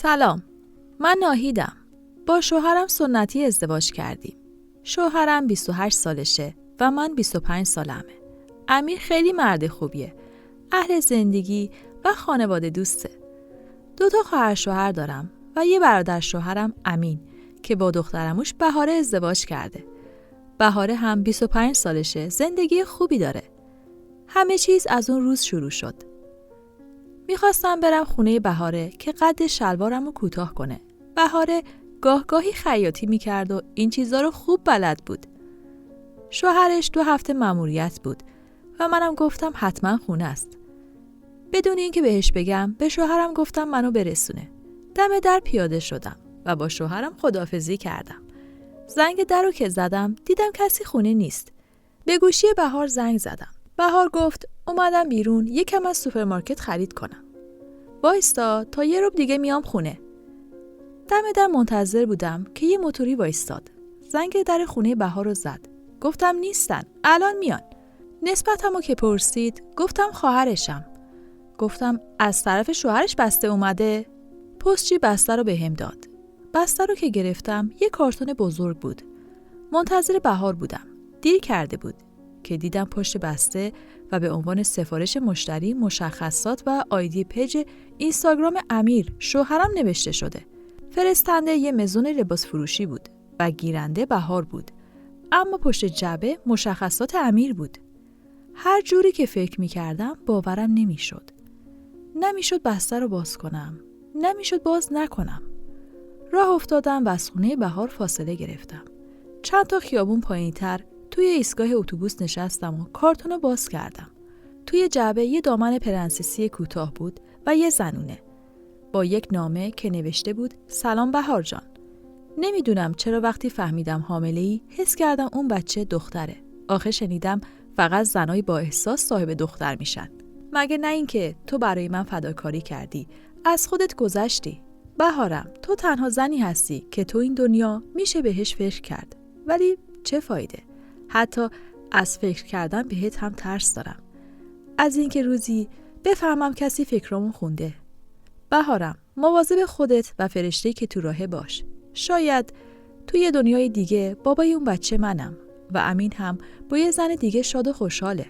سلام، من ناهیدم. با شوهرم سنتی ازدواج کردیم. شوهرم 28 سالشه و من 25 سالمه. امیر خیلی مرد خوبیه. اهل زندگی و خانواده دوسته. 2 خواهر شوهر دارم و یه برادر شوهرم امین که با دخترموش بهاره ازدواج کرده. بهاره هم 25 سالشه، زندگی خوبی داره. همه چیز از اون روز شروع شد. میخواستم برم خونه بهاره که قد شلوارمو کوتاه کنه. بهاره گاهی خیاطی میکرد و این چیزا رو خوب بلد بود. شوهرش 2 هفته مأموریت بود و منم گفتم حتما خونه است. بدون اینکه بهش بگم به شوهرم گفتم منو برسونه. دم در پیاده شدم و با شوهرم خداحافظی کردم. زنگ در رو که زدم دیدم کسی خونه نیست. به گوشی بهار زنگ زدم. بهار گفت اومدم بیرون یکم از سوپرمارکت خرید کنم. وایستا تا یه ربع دیگه میام خونه. دم در منتظر بودم که یه موتوری وایستاد. زنگ در خونه بهار رو زد. گفتم نیستن، الان میان. نسبتمو که پرسید گفتم خواهرشم. گفتم از طرف شوهرش بسته اومده؟ پستچی بسته رو بهم داد. بسته رو که گرفتم یه کارتون بزرگ بود. منتظر بهار بودم. دیر کرده بود که دیدم پشت بسته و به عنوان سفارش مشتری مشخصات و آیدی پیج اینستاگرام امیر شوهرم نوشته شده. فرستنده یه مزون لباس فروشی بود و گیرنده بهار بود. اما پشت جعبه مشخصات امیر بود. هر جوری که فکر می‌کردم باورم نمی‌شد. نمی‌شد بسته رو باز کنم. نمی‌شد باز نکنم. راه افتادم و از خونه بهار فاصله گرفتم. چند تا خیابون پایین‌تر توی ایستگاه اتوبوس نشستم و کارتون رو باز کردم. توی جعبه یه دامن پرنسسی کوتاه بود و یه زنونه با یک نامه که نوشته بود سلام بهار جان. نمیدونم چرا وقتی فهمیدم حامله‌ای حس کردم اون بچه دختره. آخه شنیدم فقط زنای با احساس صاحب دختر میشن. مگه نه اینکه تو برای من فداکاری کردی، از خودت گذشتی. بهارم، تو تنها زنی هستی که تو این دنیا میشه بهش فکر کرد. ولی چه فایده؟ حتی از فکر کردن بهت هم ترس دارم. از اینکه روزی بفهمم کسی فکرامو خونده. بهارم، مواظب خودت و فرشته‌ای که تو راهه باش. شاید توی دنیای دیگه بابای اون بچه منم و امین هم با یه زن دیگه شاد و خوشحاله.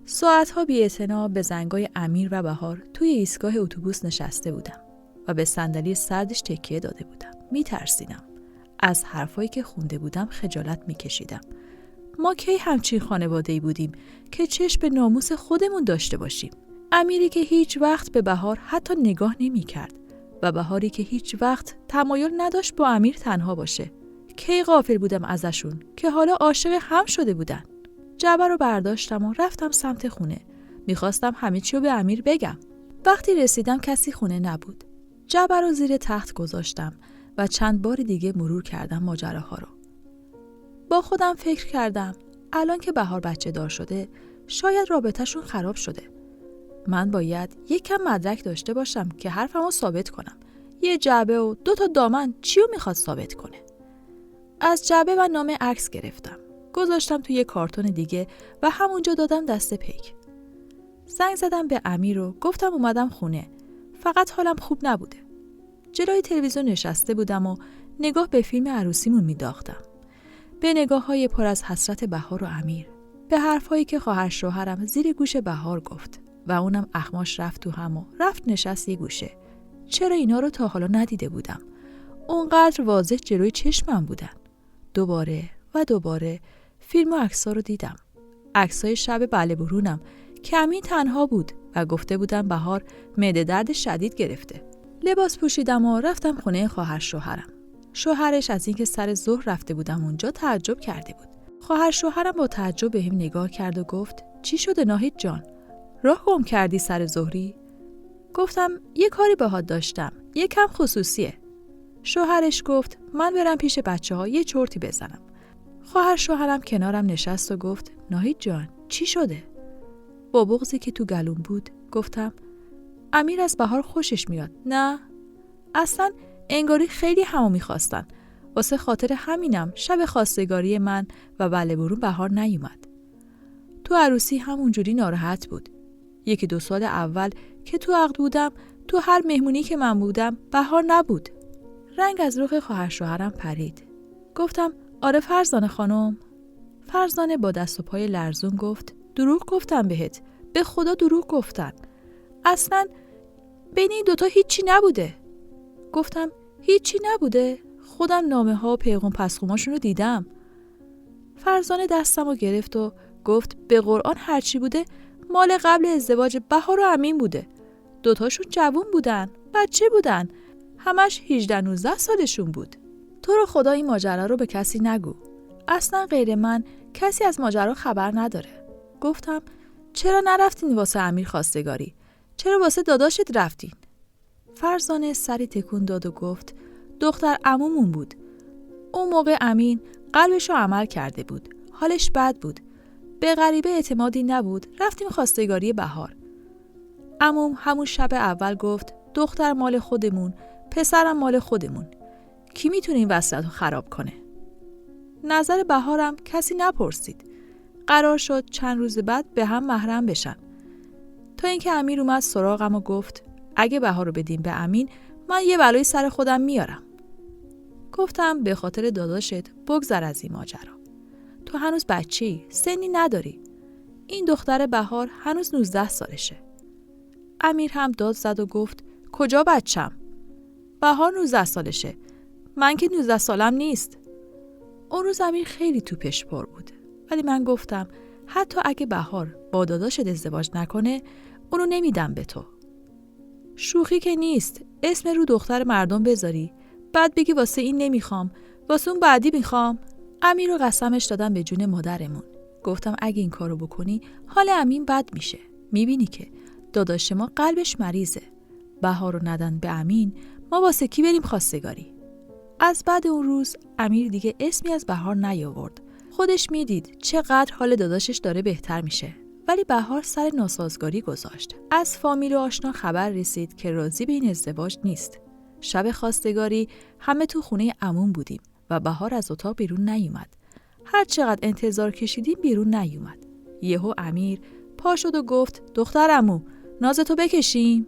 ساعتها بی‌اعتنا به زنگای امیر و بهار توی ایستگاه اتوبوس نشسته بودم و به صندلی سردش تکیه داده بودم. میترسیدم. از حرفایی که خونده بودم خجالت میکشیدم. ما کی همچین خانواده‌ای بودیم که چشم به ناموس خودمون داشته باشیم؟ امیری که هیچ وقت به بهار حتی نگاه نمی‌کرد و بهاری که هیچ وقت تمایل نداشت با امیر تنها باشه. کی غافل بودم ازشون که حالا عاشق هم شده بودن. جعبه رو برداشتم و رفتم سمت خونه. میخواستم همه چی رو به امیر بگم. وقتی رسیدم کسی خونه نبود. جعبه رو زیر تخت گذاشتم و چند بار دیگه مرور کردم ماجراها رو. با خودم فکر کردم الان که بهار بچه دار شده شاید رابطه‌شون خراب شده. من باید یک کم مدرک داشته باشم که حرفمو ثابت کنم. یه جعبه و 2 دامن چیو میخواد ثابت کنه؟ از جعبه و نامه عکس گرفتم. گذاشتم توی یه کارتون دیگه و همونجا دادم دست پیک. زنگ زدم به امیر و گفتم اومدم خونه. فقط حالم خوب نبوده. جلوی تلویزیون نشسته بودم و نگاه به فیلم عروسیمون مینداختم. به نگاه‌های پر از حسرت بهار و امیر. به حرفایی که خواهر شوهرم زیر گوش بهار گفت. و اونم اخماش رفت تو هم و رفت نشست یه گوشه. چرا اینا رو تا حالا ندیده بودم؟ اونقدر واضح جلوی چشمم بودن. دوباره فیلم و عکس‌ها رو دیدم. عکسای شب بله برونم که امین تنها بود و گفته بودن بهار معده درد شدید گرفته. لباس پوشیدم و رفتم خونه خواهر شوهرم. شوهرش از اینکه سر ظهر رفته بودم اونجا تعجب کرده بود. خواهر شوهرم با تعجب بهم نگاه کرد و گفت چی شده ناهید جان؟ راه گم کردی سر ظهری؟ گفتم یه کاری باهات داشتم. یکم خصوصیه. شوهرش گفت من برم پیش بچه‌ها یه چرتی بزنم. خواهر شوهرم کنارم نشست و گفت ناهید جان چی شده؟ با بغضی که تو گلوم بود گفتم امیر از بهار خوشش میاد. نه اصلا انگاری خیلی همو میخواستن. واسه خاطر همینم شب خواستگاری من و بله برون بهار نیومد. تو عروسی همونجوری ناراحت بود. 1-2 سال اول که تو عقد بودم تو تو هر مهمونی که من بودم بهار نبود. رنگ از رخ خواهر شوهرم پرید. گفتم آره فرزانه خانم. فرزانه با دست و پای لرزون گفت دروغ گفتم بهت. به خدا دروغ گفتن. اصلا بین این دوتا هیچی نبوده. گفتم هیچی نبوده؟ خودم نامه ها و پیغام پسخوماشون رو دیدم. فرزانه دستم رو گرفت و گفت به قرآن هرچی بوده مال قبل ازدواج بهار و امین بوده. دوتاشون جوون بودن، بچه بودن، همش 18-19 سالشون بود. تو رو خدا این ماجرا رو به کسی نگو. اصلا غیر من کسی از ماجرا خبر نداره. گفتم چرا نرفتین واسه امیر خواستگاری؟ چرا واسه داداشت رفتین؟ فرزانه سری تکون داد و گفت دختر عمومون بود. اون موقع امین قلبشو عمل کرده بود. حالش بد بود. به غریبه اعتمادی نبود. رفتیم خواستگاری بهار. عموم همون شب اول گفت دختر مال خودمون، پسرم مال خودمون. کی میتونه این وصلت رو خراب کنه؟ نظر بهارم کسی نپرسید. قرار شد چند روز بعد به هم محرم بشن. تا اینکه امیر اومد سراغم و گفت اگه بهار رو بدیم به امین من یه بلای سر خودم میارم. گفتم به خاطر داداشت بگذر از این ماجرا. تو هنوز بچه‌ای، سنی نداری. این دختر بهار هنوز 19 سالشه. امیر هم داد زد و گفت کجا بچم؟ بهار 19 سالشه. من که 19 سالم نیست. اون روز امیر خیلی توپش پر بود. ولی من گفتم حتی اگه بهار با داداشت ازدواج نکنه اونو نمیدم به تو. شوخی که نیست. اسم رو دختر مردم بذاری بعد بگی واسه این نمیخوام، واسه اون بعدی میخوام. امیر رو قسمش دادم به جون مادرمون. گفتم اگه این کارو بکنی حال امین بد میشه. میبینی که داداش ما قلبش مریضه. بهار رو ندن به امین ما واسه کی بریم خواستگاری؟ از بعد اون روز امیر دیگه اسمی از بهار نیاورد. خودش میدید چقدر حال داداشش داره بهتر میشه. ولی بهار سر ناسازگاری گذاشت. از فامیل و آشنا خبر رسید که راضی به این ازدواج نیست. شب خواستگاری همه تو خونه عموم بودیم و بهار از اتاق بیرون نیومد. هر چقدر انتظار کشیدیم بیرون نیومد. یهو امیر پا شد و گفت دختر عمو نازتو بکشیم.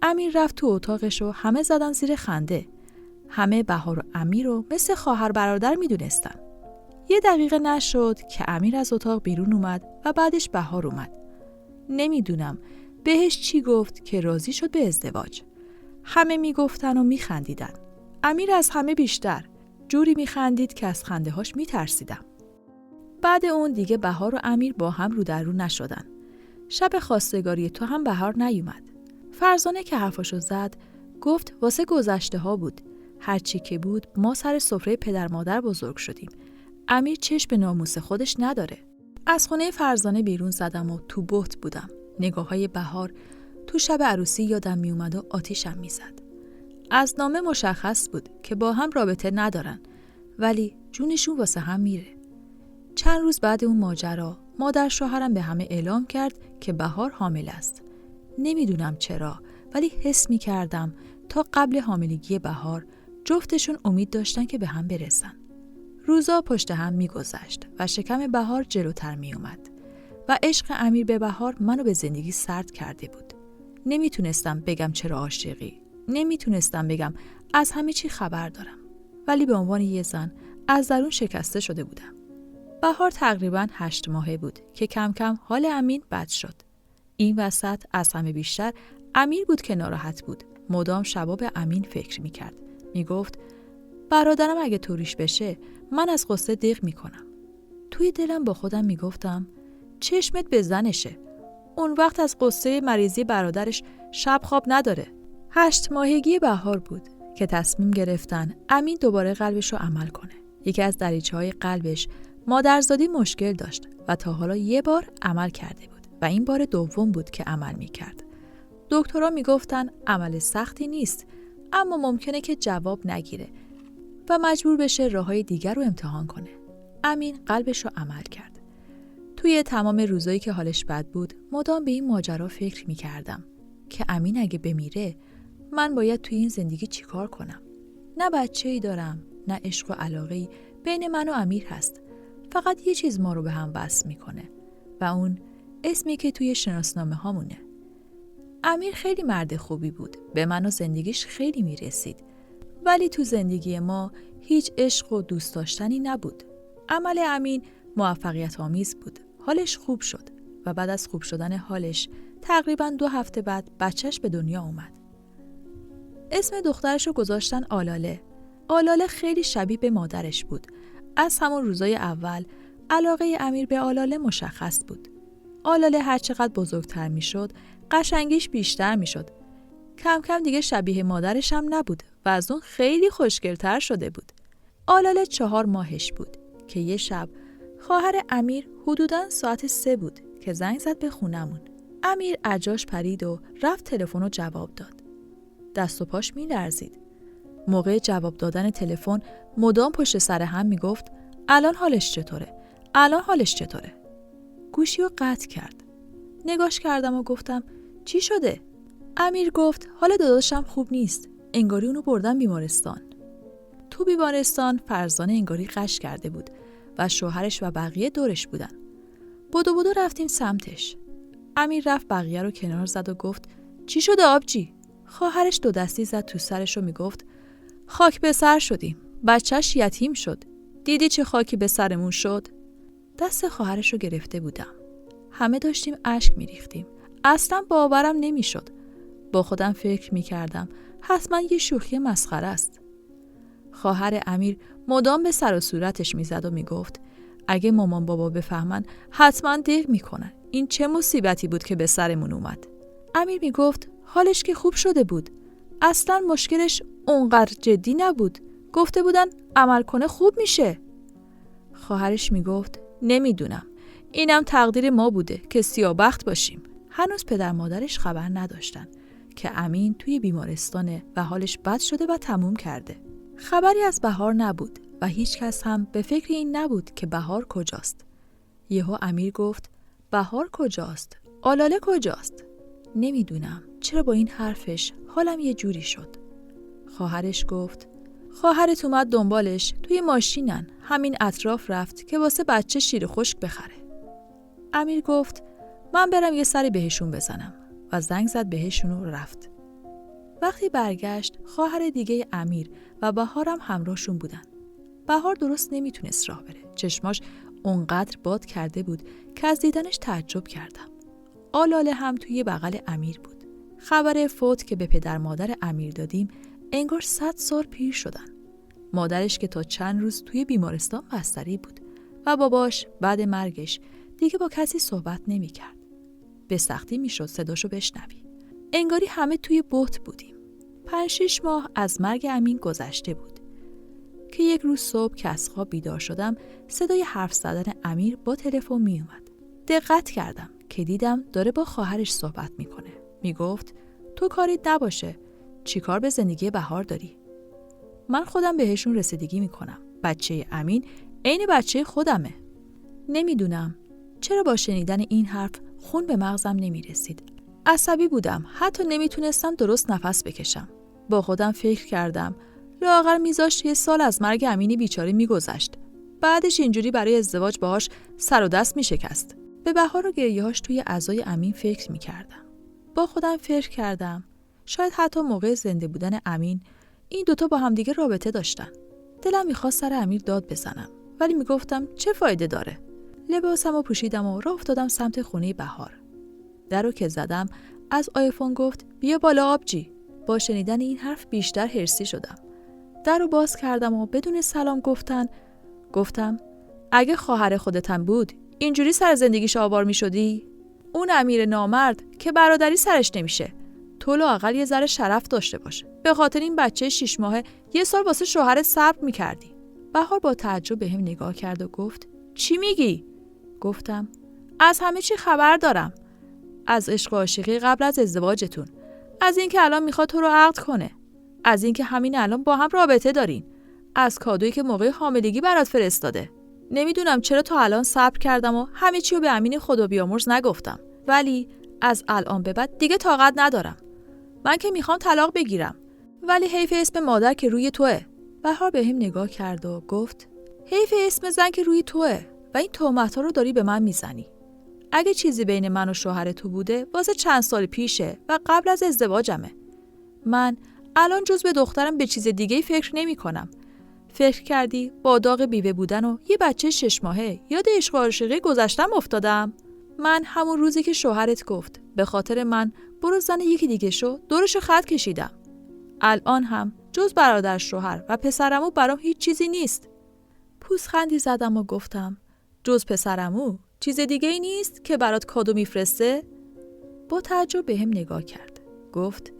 امیر رفت تو اتاقش و همه زدن زیر خنده. همه بهار و امیر رو مثل خواهر برادر میدونستن. 1 دقیقه نشد که امیر از اتاق بیرون اومد و بعدش بهار اومد. نمیدونم بهش چی گفت که راضی شد به ازدواج. همه میگفتن و میخندیدن. امیر از همه بیشتر جوری میخندید که از خنده هاش میترسیدم. بعد اون دیگه بهار و امیر با هم رو در رو نشدن. شب خواستگاری تو هم بهار نیومد. فرزانه که حرفاشو زد گفت واسه گذشته ها بود. هرچی که بود ما سر سفره پدر مادر بزرگ شدیم. امیر چشم به ناموس خودش نداره. از خونه فرزانه بیرون زدم و تو بهت بودم. نگاه‌های بهار تو شب عروسی یادم می اومد و آتیشم می زد. از نامه مشخص بود که با هم رابطه ندارن ولی جونشون واسه هم میره. چند روز بعد اون ماجرا مادر شوهرم به همه اعلام کرد که بهار حامل است. نمیدونم چرا ولی حس می کردم تا قبل حاملگی بهار جفتشون امید داشتن که به هم برسن. روزا پشت هم می گذشت و شکم بهار جلوتر می اومد و عشق امیر به بهار منو به زندگی سرد کرده بود. نمیتونستم بگم چرا عاشقی. نمیتونستم بگم از همه چی خبر دارم. ولی به عنوان یه زن از درون شکسته شده بودم. بهار تقریباً 8 ماهه بود که کم کم حال امین بد شد. این وسط از همه بیشتر امیر بود که ناراحت بود. مدام شبا به امین فکر میکرد. میگفت برادرم اگه طوریش بشه من از غصه دیق میکنم. توی دلم با خودم میگفتم چشمت به زنشه. اون وقت از غصه مریضی برادرش شب خواب نداره. 8 ماهگی بهار بود که تصمیم گرفتن امین دوباره قلبش رو عمل کنه. یکی از دریچه‌های قلبش مادرزادی مشکل داشت و تا حالا 1 بار عمل کرده بود و این بار دوم بود که عمل میکرد. دکترها میگفتن عمل سختی نیست اما ممکنه که جواب نگیره و مجبور بشه راههای دیگر رو امتحان کنه. امین قلبش رو عمل کرد. توی تمام روزایی که حالش بد بود مدام به این ماجرا فکر میکردم که امین اگه بمیره من باید توی این زندگی چیکار کنم. نه بچه‌ای دارم نه عشق و علاقه‌ای بین من و امیر هست. فقط یه چیز ما رو به هم وصل میکنه و اون اسمی که توی شناسنامه هامونه. امیر خیلی مرد خوبی بود. به من و زندگیش خیلی میرسید. ولی تو زندگی ما هیچ عشق و دوست داشتنی نبود. عمل امین موفقیت آمیز بود. حالش خوب شد و بعد از خوب شدن حالش تقریباً 2 هفته بعد بچهش به دنیا اومد. اسم دخترشو گذاشتن آلاله. آلاله خیلی شبیه به مادرش بود. از همون روزای اول علاقه امیر به آلاله مشخص بود. آلاله هر چقدر بزرگتر میشد، قشنگیش بیشتر میشد. کم کم دیگه شبیه مادرش هم نبود و از اون خیلی خوشگلتر شده بود. آلاله 4 ماهش بود که یه شب خواهر امیر حدوداً ساعت 3 بود که زنگ زد به خونمون. امیر عجاش پرید و رفت تلفن رو جواب داد. دست و پاش می‌لرزید. موقع جواب دادن تلفن مدام پشت سر هم میگفت الان حالش چطوره؟ الان حالش چطوره؟ گوشی رو قطع کرد. نگاش کردم و گفتم چی شده؟ امیر گفت حال داداشم خوب نیست. انگاری اونو بردن بیمارستان. تو بیمارستان فرزانه انگاری غش کرده بود و شوهرش و بقیه دورش بودن. بدو رفتیم سمتش. امیر رفت بقیه رو کنار زد و گفت چی شده آبجی؟ خواهرش 2 دستی زد تو سرش و میگفت خاک به سر شدیم. بچهش یتیم شد. دیدی چه خاکی به سرمون شد؟ دست خواهرش رو گرفته بودم. همه داشتیم اشک میریختیم. اصلا باورم نمیشد. با خودم فکر میکردم حتما یه شوخی مسخره است. خواهر امیر مدام به سر و صورتش میزد و میگفت اگه مامان بابا بفهمن حتما دق میکنن. این چه مصیبتی بود که به سرمون اومد؟ امیر میگفت حالش که خوب شده بود. اصلا مشکلش اونقدر جدی نبود. گفته بودن عمل کنه خوب میشه. خواهرش میگفت نمیدونم. اینم تقدیر ما بوده که سیاه‌بخت باشیم. هنوز پدر مادرش خبر نداشتن که امین توی بیمارستانه و حالش بد شده و تموم کرده. خبری از بهار نبود و هیچ کس هم به فکر این نبود که بهار کجاست. یهو امیر گفت بهار کجاست؟ آلاله کجاست؟ نمیدونم چرا با این حرفش حالم یه جوری شد. خواهرش گفت خواهرت اومد دنبالش توی ماشینن، همین اطراف رفت که واسه بچه شیر خشک بخره. امیر گفت من برم یه سری بهشون بزنم و زنگ زد بهشون و رفت. وقتی برگشت خواهر دیگه امیر و بهارم همراهشون بودن. بهار درست نمیتونست راه بره. چشماش اونقدر باد کرده بود که از دیدنش تعجب کردم. آلاله هم توی بغل امیر بود. خبر فوت که به پدر مادر امیر دادیم انگار 100 سال پیر شدن. مادرش که تا چند روز توی بیمارستان بستری بود و باباش بعد مرگش دیگه با کسی صحبت نمی کرد. به سختی می شد صداشو بشنوی. انگاری همه توی بهت بودیم. 5-6 ماه از مرگ امین گذشته بود که یک روز صبح که از خواب بیدار شدم صدای حرف زدن امیر با تلفن می اومد. دقت کردم که دیدم داره با خواهرش صحبت میکنه. میگفت تو کاریت نباشه. چیکار به زندگی بهار داری؟ من خودم بهشون رسیدگی میکنم. بچه امین عین بچه خودمه. نمیدونم چرا با شنیدن این حرف خون به مغزم نمیرسید. عصبی بودم. حتی نمیتونستم درست نفس بکشم. با خودم فکر کردم لااقل میذاشت 1 سال از مرگ امینی بیچاره میگذشت. بعدش اینجوری برای ازدواج باهاش سر و دست میشکست. به بهار و گریه‌هاش توی اعضای امین فکر میکردم. با خودم فکر کردم شاید حتی موقع زنده بودن امین این دوتا با هم دیگه رابطه داشتن. دلم میخواست سر امیر داد بزنم ولی میگفتم چه فایده داره؟ لباسمو پوشیدم و راه افتادم سمت خونه بهار. درو که زدم از آیفون گفت بیا بالا آبجی. با شنیدن این حرف بیشتر حرصی شدم. درو باز کردم و بدون سلام گفتم اگه خواهر خودتم بود اینجوری سر زندگیش آوار میشدی؟ اون امیر نامرد که برادری سرش نمیشه. تو لااقل یه ذره شرف داشته باشه. به خاطر این بچه 6 ماهه 1 سال واسه شوهرت صبر میکردی. بهار با تعجب بهم نگاه کرد و گفت چی میگی؟ گفتم از همه چی خبر دارم. از عشق و عاشقی قبل از ازدواجتون. از اینکه الان میخواد تو رو عقد کنه. از اینکه همین الان با هم رابطه دارین. از کادویی که موقع حاملگی برات فرستاده. نمیدونم چرا تا الان صبر کردم و همه چی رو به امین خدا بیامرز نگفتم. ولی از الان به بعد دیگه طاقت ندارم. من که میخوام طلاق بگیرم. ولی حیف اسم مادر که روی توئه. بهار بهم نگاه کرد و گفت حیف اسم زن که روی توئه و این تهمت‌ها رو داری به من میزنی. اگه چیزی بین من و شوهر تو بوده واسه چند سال پیشه و قبل از ازدواجمه. من الان جز به دخترم به چیز دیگه‌ای فکر نمی‌کنم. فکر کردی با داغ بیوه بودن و یه بچه 6 ماهه یاد عشق و عاشقی گذشتم افتادم؟ من همون روزی که شوهرت گفت به خاطر من برو زن یکی دیگه شو دورشو خط کشیدم. الان هم جز برادر شوهر و پسرمو برام هیچ چیزی نیست. پوزخندی زدم و گفتم جز پسرمو چیز دیگه ای نیست که برات کادو میفرسته؟ با تعجب بهم نگاه کرد. گفت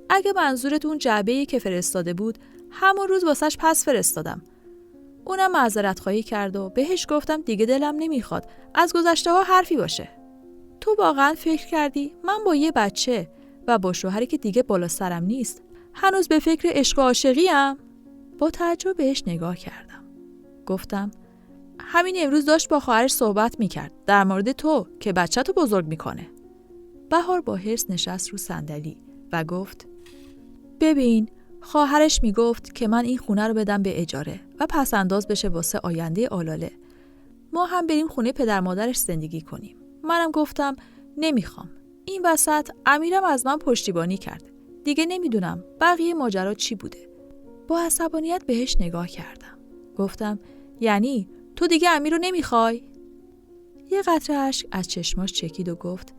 اگه منظورت اون جعبه‌ای که فرستاده بود همون روز واسش پس فرستادم. اونم معذرت خواهی کرد و بهش گفتم دیگه دلم نمیخواد از گذشته ها حرفی باشه. تو واقعا فکر کردی من با یه بچه و با شوهری که دیگه بالا سرم نیست هنوز به فکر عشق و عاشقیم؟ با تعجب بهش نگاه کردم. گفتم همین امروز داشت با خواهرش صحبت میکرد در مورد تو که بچه تو بزرگ میکنه. بهار با حرص نشست رو صندلی و گفت ببین خواهرش میگفت که من این خونه رو بدم به اجاره و پس انداز بشه واسه آینده آلاله. ما هم بریم خونه پدر مادرش زندگی کنیم. منم گفتم نمیخوام. این وسط امیرم از من پشتیبانی کرد. دیگه نمیدونم بقیه ماجرا چی بوده. با عصبانیت بهش نگاه کردم. گفتم یعنی تو دیگه امیر رو نمیخوای؟ یه قطره اشک از چشماش چکید و گفت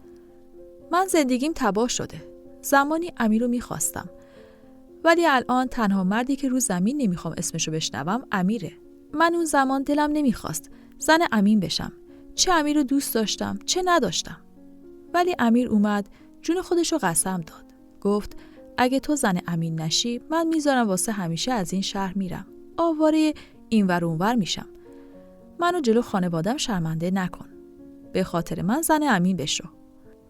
من زندگیم تباه شده. زمانی امیر رو میخواستم. ولی الان تنها مردی که رو زمین نمیخوام اسمشو بشنوم امیره. من اون زمان دلم نمیخواست زن امین بشم. چه امیر رو دوست داشتم چه نداشتم. ولی امیر اومد جون خودشو قسم داد. گفت اگه تو زن امین نشی من میذارم واسه همیشه از این شهر میرم. آواره اینور اونور میشم. منو جلو خانوادم شرمنده نکن. به خاطر من زن امین بشو.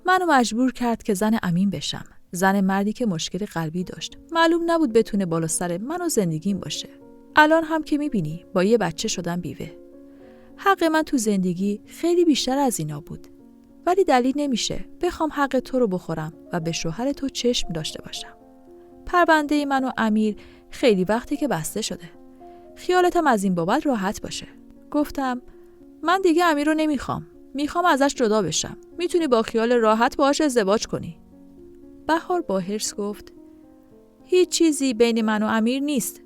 منو مجبور کرد که زن امین بشم. زن مردی که مشکل قلبی داشت. معلوم نبود بتونه بالا سر من و زندگیم باشه. الان هم که میبینی با یه بچه شدم بیوه. حق من تو زندگی خیلی بیشتر از اینا بود. ولی دلیل نمیشه بخوام حق تو رو بخورم و به شوهر تو چشم داشته باشم. پرونده من و امیر خیلی وقتی که بسته شده. خیالتم از این بابت راحت باشه. گفتم من دیگه امیر رو نمیخوام. میخوام ازش جدا بشم. میتونی با خیال راحت باهاش ازدواج کنی. بهار با حرص گفت هیچ چیزی بین من و امیر نیست.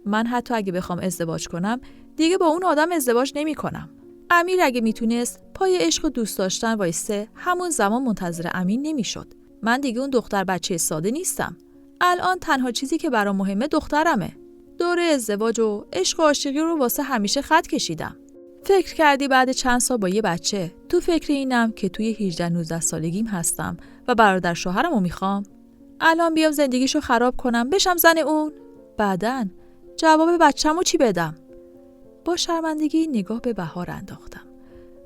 من حتی اگه بخوام ازدواج کنم دیگه با اون آدم ازدواج نمی کنم. امیر اگه میتونست پای عشق و دوست داشتن وایسته همون زمان منتظر امین نمیشد. من دیگه اون دختر بچه ساده نیستم. الان تنها چیزی که برام مهمه دخترمه. دوره ازدواج و عشق و عاشقی رو واسه همیشه خط کشیدم. فکر کردی بعد چند سال با یه بچه تو فکر اینم که توی 18-19 سالگیم هستم و برادر شوهرمو میخوام؟ الان بیام زندگیشو خراب کنم بشم زن اون؟ بعدن جواب بچه‌مو چی بدم؟ با شرمندگی نگاه به بهار انداختم.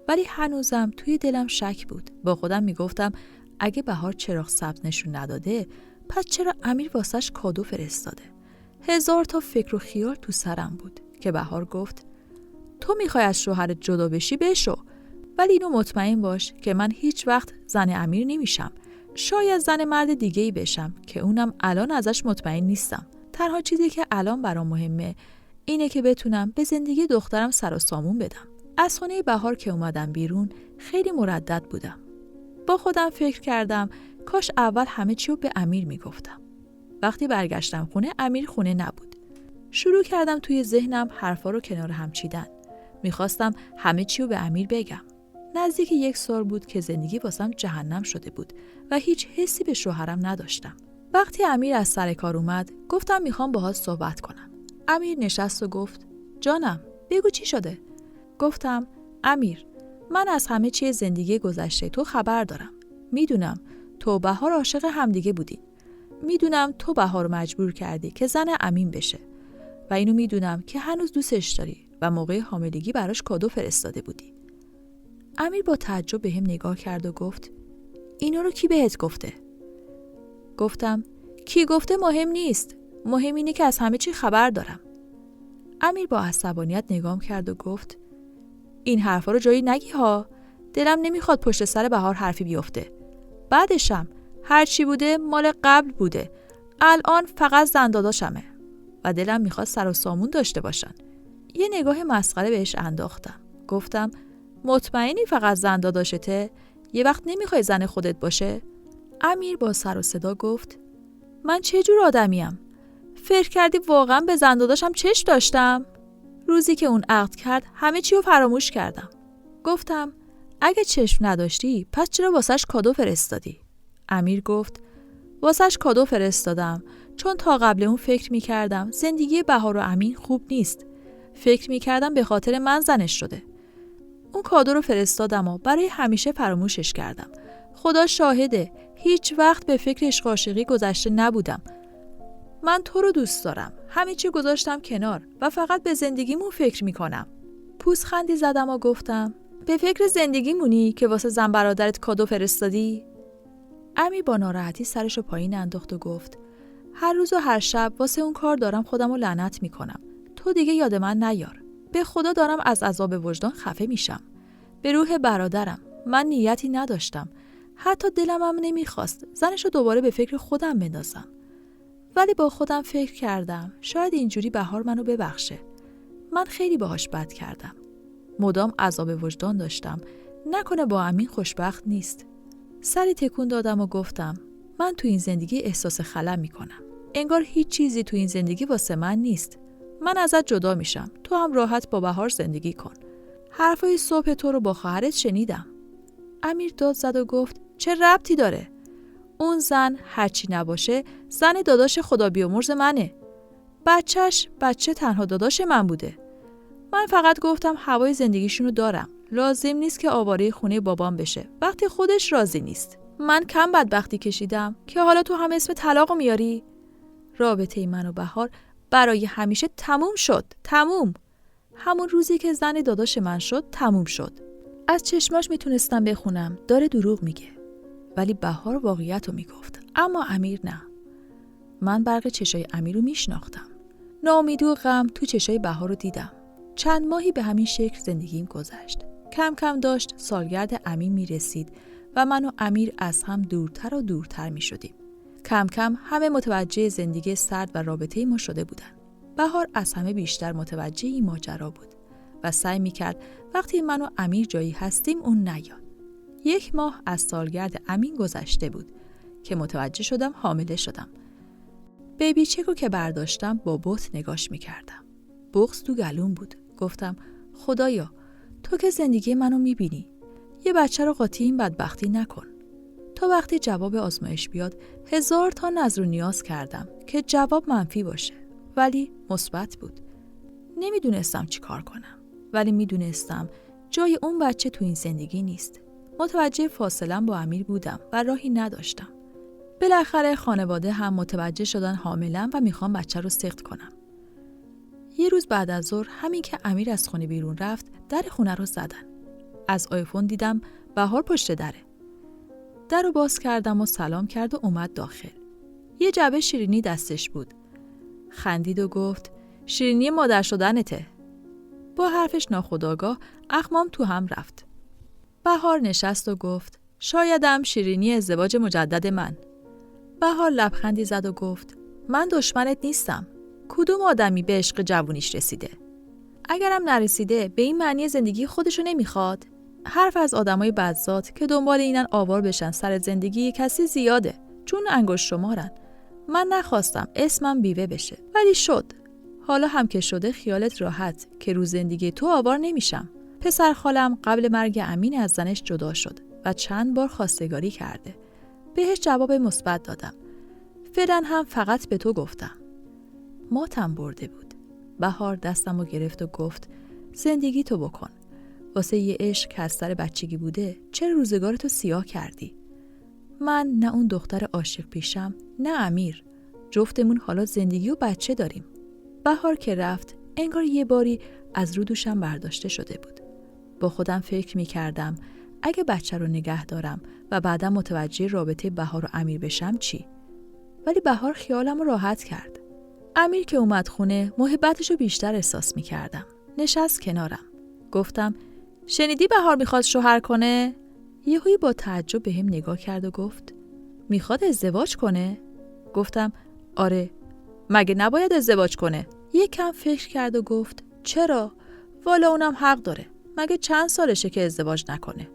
ولی هنوزم توی دلم شک بود. با خودم میگفتم اگه بهار چراغ سبز نشون نداده پس چرا امیر واسش کادو فرستاده؟ 1000 تا فکر و خیال تو سرم بود که بهار گفت تو میخوای از شوهرت جدا بشی بشو، ولی اینو مطمئن باش که من هیچ وقت زن امیر نمیشم. شاید زن مرد دیگه‌ای بشم که اونم الان ازش مطمئن نیستم. تنها چیزی که الان برام مهمه اینه که بتونم به زندگی دخترم سر و سامون بدم. از خونه بهار که اومدم بیرون خیلی مردد بودم. با خودم فکر کردم کاش اول همه چی رو به امیر میگفتم. وقتی برگشتم خونه امیر خونه نبود. شروع کردم توی ذهنم حرفا رو کنار هم چیدن. میخواستم همه چی رو به امیر بگم. نزدیک 1 سال بود که زندگی واسم جهنم شده بود و هیچ حسی به شوهرم نداشتم. وقتی امیر از سر کار اومد گفتم میخوام باهات صحبت کنم. امیر نشست و گفت جانم بگو چی شده؟ گفتم امیر من از همه چی زندگی گذشته تو خبر دارم. میدونم تو و بهار عاشق همدیگه بودین. میدونم تو بهار رو مجبور کردی که زن امین بشه و اینو میدونم که هنوز دوستش داری و موقع حاملگی براش کادو فرستاده بودی. امیر با تعجب بهم نگاه کرد و گفت اینو رو کی بهت گفته؟ گفتم کی گفته مهم نیست. مهم اینه که از همه چی خبر دارم. امیر با عصبانیت نگام کرد و گفت این حرفا رو جایی نگی ها. دلم نمیخواد پشت سر بهار حرفی بیفته. بعدشم هر چی بوده مال قبل بوده. الان فقط زن داداشمه و دلم میخواد سر و سامون داشته باشن. یه نگاه مسخره بهش انداختم. گفتم مطمئنی فقط زن داداشته؟ یه وقت نمیخوای زن خودت باشه؟ امیر با سر و صدا گفت من چه جور آدمیم؟ فکر کردی واقعا به زن داداشم چشم داشتم؟ روزی که اون عقد کرد همه چی رو فراموش کردم. گفتم اگه چشم نداشتی پس چرا واسش کادو فرستادی؟ امیر گفت واسش کادو فرستادم چون تا قبل اون فکر میکردم زندگی بهار و امین خوب نیست. فکر میکردم به خاطر من زنش شده. اون کادو رو فرستادم و برای همیشه فراموشش کردم. خدا شاهده هیچ وقت به فکر عشق و عاشقی گذشته نبودم. من تو رو دوست دارم. همه چی گذاشتم کنار و فقط به زندگیمون فکر میکنم. پوزخندی زدم و گفتم به فکر زندگیمونی که واسه زن برادرت کادو فرستادی؟ امی با ناراحتی سرشو پایین انداخت و گفت هر روز و هر شب واسه اون کار دارم خودمو لعنت میکنم. تو دیگه یاد من نیار. به خدا دارم از عذاب وجدان خفه میشم. به روح برادرم من نیتی نداشتم. حتی دلم هم نمیخواست زنشو دوباره به فکر خودم بندازم. ولی با خودم فکر کردم شاید اینجوری بهار منو ببخشه. من خیلی باهاش بد کردم. مدام عذاب وجدان داشتم. نکنه با امین خوشبخت نیست. سری تکون دادم و گفتم من تو این زندگی احساس خلأ میکنم. انگار هیچ چیزی تو این زندگی واسه من نیست. من ازت جدا میشم. تو هم راحت با بهار زندگی کن. حرفای صبح تو رو با خواهرت شنیدم. امیر داد زد و گفت چه ربطی داره؟ اون زن هرچی نباشه زن داداش خدا بیامرز منه. بچه تنها داداش من بوده. من فقط گفتم هوای زندگیشونو دارم. لازم نیست که آواره خونه بابام بشه وقتی خودش راضی نیست. من کم بدبختی کشیدم که حالا تو هم اسم طلاقو میاری؟ رابطه من و بهار برای همیشه تموم شد. تموم. همون روزی که زن داداش من شد تموم شد. از چشماش میتونستم بخونم داره دروغ میگه. ولی بهار واقعیتو میگفت. اما امیر نه. من برق چشای امیر رو میشناختم. ناامیدی و غم تو چشای بهار رو دیدم. چند ماهی به همین شکل زندگیم گذشت. کم کم داشت سالگرد امین میرسید و من و امیر از هم دورتر و دورتر میشدیم. کم کم همه متوجه زندگی سرد و رابطه ما شده بودن. بهار از همه بیشتر متوجه این ماجرا بود و سعی میکرد وقتی من و امیر جایی هستیم اون نیاد. 1 ماه از سالگرد امین گذشته بود که متوجه شدم حامله شدم. بیبی چکو که برداشتم با بت نگاش میکردم. بغض تو گلوم بود. گفتم خدایا تو که زندگی منو میبینی. یه بچه رو قاطی این بدبختی نکن. تا وقتی جواب آزمایش بیاد 1000 تا نظر و نیاز کردم که جواب منفی باشه ولی مثبت بود. نمیدونستم چی کار کنم ولی میدونستم جای اون بچه تو این زندگی نیست. متوجه فاصله‌ام با امیر بودم و راهی نداشتم. بالاخره خانواده هم متوجه شدن حامله‌ام و میخوام بچه رو سقط کنم. یه روز بعد از ظهر همین که امیر از خونه بیرون رفت در خونه رو زدن. از آیفون دیدم بهار پشت دره. در رو باز کردم و سلام کرد و اومد داخل. یه جعبه شیرینی دستش بود. خندید و گفت شیرینی مادر شدنته. با حرفش ناخودآگاه اخمام تو هم رفت. بهار نشست و گفت شایدم شیرینی ازدواج مجدد من. بهار لبخندی زد و گفت من دشمنت نیستم. کدوم آدمی به عشق جوونیش رسیده؟ اگرم نرسیده به این معنی زندگی خودشو نمیخواد؟ حرف از آدمای بدذات که دنبال اینن آوار بشن سر زندگی کسی زیاده. چون انگشت شمارن. من نخواستم اسمم بیوه بشه ولی شد. حالا هم که شده خیالت راحت که رو زندگی تو آوار نمیشم. پسر خالم قبل مرگ امین از زنش جدا شد و چند بار خواستگاری کرده. بهش جواب مثبت دادم. فعلا هم فقط به تو گفتم. ماتم برده بود. بهار دستمو گرفت و گفت زندگی تو بکن. واسه یه عشق که از سر بچگی بوده چرا روزگارتو سیاه کردی؟ من نه اون دختر عاشق پیشم نه امیر. جفتمون حالا زندگی و بچه داریم. بهار که رفت انگار یه باری از رو دوشم برداشته شده بود. با خودم فکر می‌کردم اگه بچه رو نگه دارم و بعدم متوجه رابطه بهار و امیر بشم چی؟ ولی بهار خیالم رو راحت کرد. امیر که اومد خونه محبتش رو بیشتر احساس می‌کردم. نشست کنارم. گفتم شنیدی بهار میخواد شوهر کنه؟ یهویی با تعجب بهم نگاه کرد و گفت میخواد ازدواج کنه؟ گفتم آره. مگه نباید ازدواج کنه؟ یکم فکر کرد و گفت چرا؟ والا اونم حق داره. مگه چند سالشه که ازدواج نکنه؟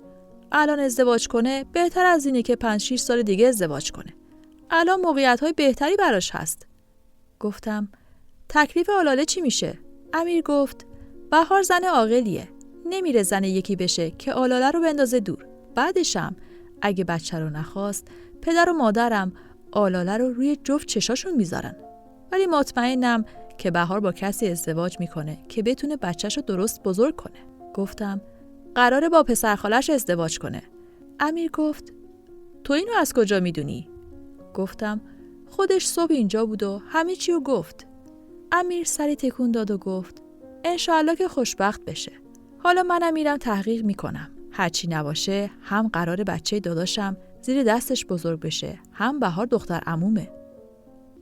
الان ازدواج کنه بهتر از اینه که 5-6 سال دیگه ازدواج کنه. الان موقعیت‌های بهتری براش هست. گفتم تکلیف آلاله چی میشه؟ امیر گفت بهار زن عاقلیه. نمیره زن یکی بشه که آلاله رو بندازه دور. بعدشم اگه بچه رو نخواست، پدر و مادرم آلاله رو روی جفت چشاشون میذارن. ولی مطمئنم که بهار با کسی ازدواج میکنه که بتونه بچه‌شو درست بزرگ کنه. گفتم قراره با پسرخالش ازدواج کنه. امیر گفت تو اینو از کجا میدونی؟ گفتم خودش صبح اینجا بود و همه چیو گفت. امیر سری تکون داد و گفت انشالله که خوشبخت بشه. حالا منم میرم تحقیق میکنم. هرچی نباشه هم قراره بچه داداشم زیر دستش بزرگ بشه، هم بهار دختر عمومه.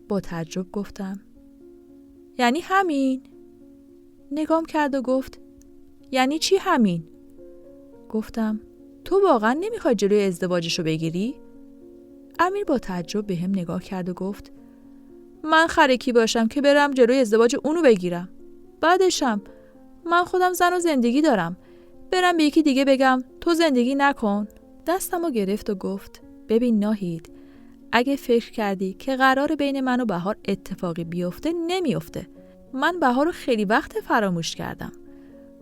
با تعجب گفتم یعنی همین؟ نگام کرد و گفت یعنی چی همین؟ گفتم تو واقعا نمیخوای جلوی ازدواجشو بگیری؟ امیر با تعجب به هم نگاه کرد و گفت من خرکی باشم که برم جلوی ازدواج اونو بگیرم؟ بعدشم من خودم زن و زندگی دارم، برم به یکی دیگه بگم تو زندگی نکن؟ دستمو گرفت و گفت ببین ناهید، اگه فکر کردی که قرار بین من و بهار اتفاقی بیفته نمیفته. من بهار رو خیلی وقت فراموش کردم.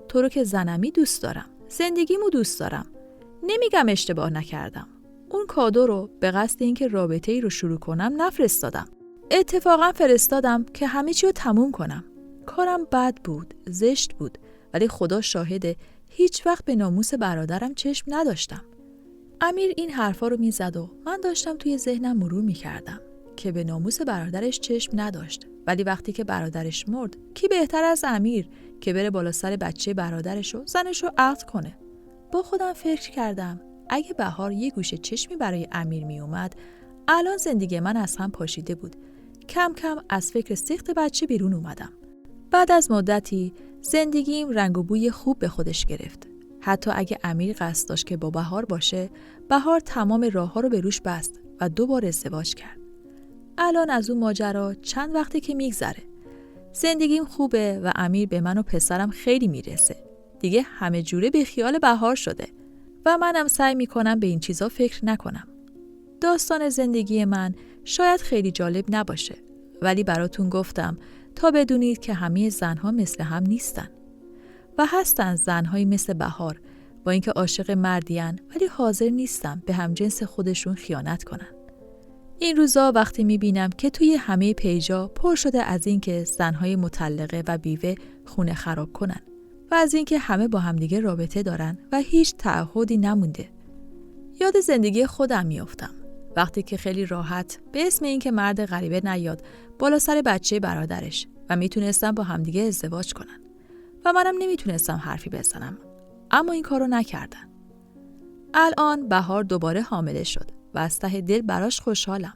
تو رو که زنمی دوست دارم، زندگیمو دوست دارم. نمیگم اشتباه نکردم. اون کادو رو به قصد اینکه رابطه ای رو شروع کنم نفرستادم. اتفاقا فرستادم که همه چی رو تموم کنم. کارم بد بود، زشت بود، ولی خدا شاهده هیچ وقت به ناموس برادرم چشم نداشتم. امیر این حرفا رو میزد و من داشتم توی ذهنم مرور میکردم که به ناموس برادرش چشم نداشت، ولی وقتی که برادرش مرد کی بهتر از امیر که بره بالا سر بچه برادرش و زنش رو عقد کنه؟ با خودم فکر کردم اگه بهار یه گوشه چشمی برای امیر میومد الان زندگی من از هم پاشیده بود. کم کم از فکر سیخت بچه بیرون اومدم. بعد از مدتی زندگیم رنگ و بوی خوب به خودش گرفت. حتی اگه امیر قصد داشت که با بهار باشه، بهار تمام راه‌ها رو به روش بست و 2 بار ازدواج کرد. الان از اون ماجرا چند وقتی که میگذره. زندگیم خوبه و امیر به من و پسرم خیلی میرسه. دیگه همه جوره به خیال بهار شده و منم سعی میکنم به این چیزا فکر نکنم. داستان زندگی من شاید خیلی جالب نباشه، ولی براتون گفتم تا بدونید که همه زنها مثل هم نیستن. و هستن زنهایی مثل بهار با اینکه عاشق مردین ولی حاضر نیستن به همجنس خودشون خیانت کنن. این روزا وقتی میبینم که توی همه پیجا پر شده از اینکه زنهای مطلقه و بیوه خونه خراب کنن و از اینکه همه با همدیگه رابطه دارن و هیچ تعهدی نمونده، یاد زندگی خودم میافتم. وقتی که خیلی راحت به اسم اینکه مرد غریبه نیاد بالا سر بچه برادرش و میتونستن با همدیگه ازدواج کنن و منم نمیتونستم حرفی بزنم، اما این کارو نکردن. الان بهار دوباره حامله شد و از ته دل براش خوشحالم.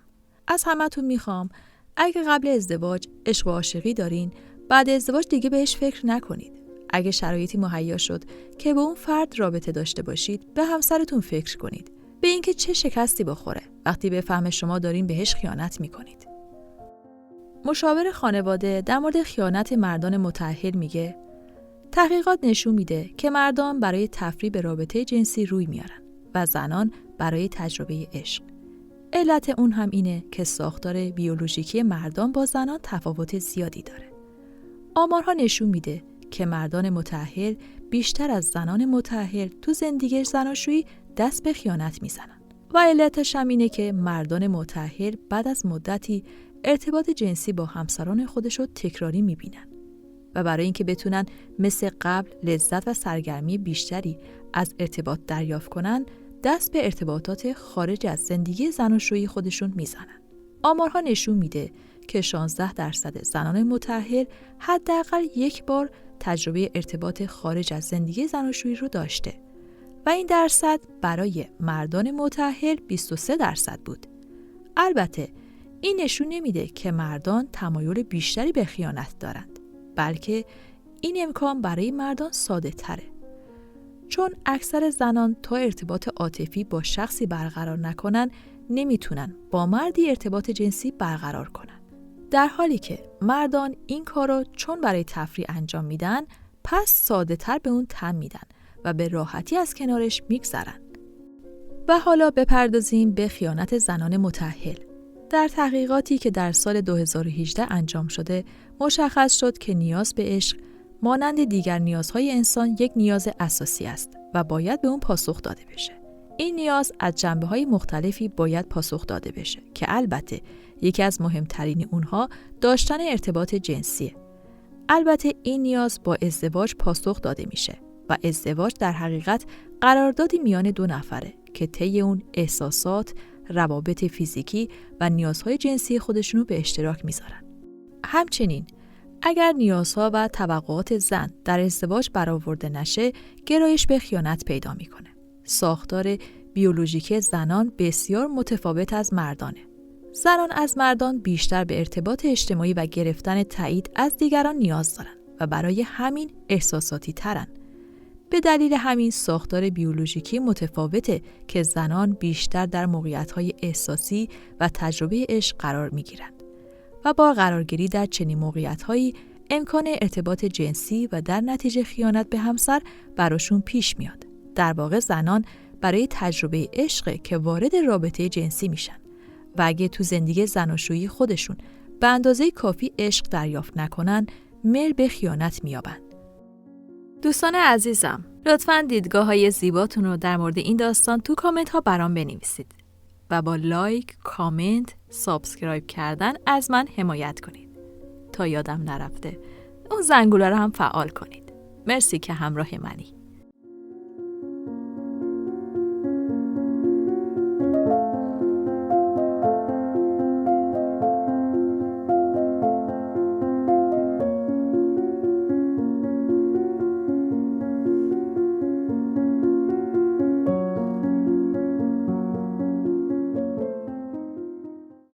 از همتون میخوام اگه قبل ازدواج عشق و عاشقی دارین، بعد ازدواج دیگه بهش فکر نکنید. اگه شرایطی مهیا شد که با اون فرد رابطه داشته باشید، به همسرتون فکر کنید، به اینکه چه شکستی بخوره وقتی بفهمه شما دارین بهش خیانت میکنید. مشاور خانواده در مورد خیانت مردان متأهل میگه تحقیقات نشون میده که مردان برای تفریح به رابطه جنسی روی میارن و زنان برای تجربه عشق. علت اون هم اینه که ساختار بیولوژیکی مردان با زنان تفاوت زیادی داره. آمارها نشون میده که مردان متأهل بیشتر از زنان متأهل تو زندگی زناشویی دست به خیانت میزنن و علتش هم اینه که مردان متأهل بعد از مدتی ارتباط جنسی با همسران خودشو تکراری میبینن و برای اینکه بتونن مثل قبل لذت و سرگرمی بیشتری از ارتباط دریافت کنن، دست به ارتباطات خارج از زندگی زناشویی خودشون میزنن. آمارها نشون میده که 16% زنان متأهل حداقل 1 بار تجربه ارتباط خارج از زندگی زناشویی رو داشته و این درصد برای مردان متأهل 23% بود. البته این نشون نمیده که مردان تمایل بیشتری به خیانت دارند، بلکه این امکان برای مردان ساده تره. چون اکثر زنان تا ارتباط عاطفی با شخصی برقرار نکنن، نمیتونن با مردی ارتباط جنسی برقرار کنن. در حالی که مردان این کارو چون برای تفریح انجام میدن، پس ساده تر به اون تن میدن و به راحتی از کنارش میگذرن. و حالا بپردازیم به خیانت زنان متأهل. در تحقیقاتی که در سال 2018 انجام شده، مشخص شد که نیاز به عشق مانند دیگر نیازهای انسان یک نیاز اساسی است و باید به اون پاسخ داده بشه. این نیاز از جنبه‌های مختلفی باید پاسخ داده بشه که البته یکی از مهمترین اونها داشتن ارتباط جنسیه. البته این نیاز با ازدواج پاسخ داده میشه و ازدواج در حقیقت قراردادی میان دو نفره که طی اون احساسات، روابط فیزیکی و نیازهای جنسی خودشونو به اشتراک میذارن. همچنین اگر نیازها و توقعات زن در ازدواج برآورده نشه، گرایش به خیانت پیدا میکنه. ساختار بیولوژیکی زنان بسیار متفاوت از مردانه. زنان از مردان بیشتر به ارتباط اجتماعی و گرفتن تایید از دیگران نیاز دارن و برای همین احساساتی ترن. به دلیل همین ساختار بیولوژیکی متفاوته که زنان بیشتر در موقعیت‌های احساسی و تجربه عشق قرار می‌گیرند و با قرارگیری در چنین موقعیت‌هایی امکان ارتباط جنسی و در نتیجه خیانت به همسر براشون پیش میاد. در واقع زنان برای تجربه عشق که وارد رابطه جنسی میشن و اگه تو زندگی زناشویی خودشون به اندازه کافی عشق دریافت نکنن، میل به خیانت میابند. دوستان عزیزم، لطفاً دیدگاه‌های زیباتون رو در مورد این داستان تو کامنت ها برام بنویسید و با لایک، کامنت، سابسکرایب کردن از من حمایت کنید. تا یادم نرفته اون زنگوله رو هم فعال کنید. مرسی که همراه منی.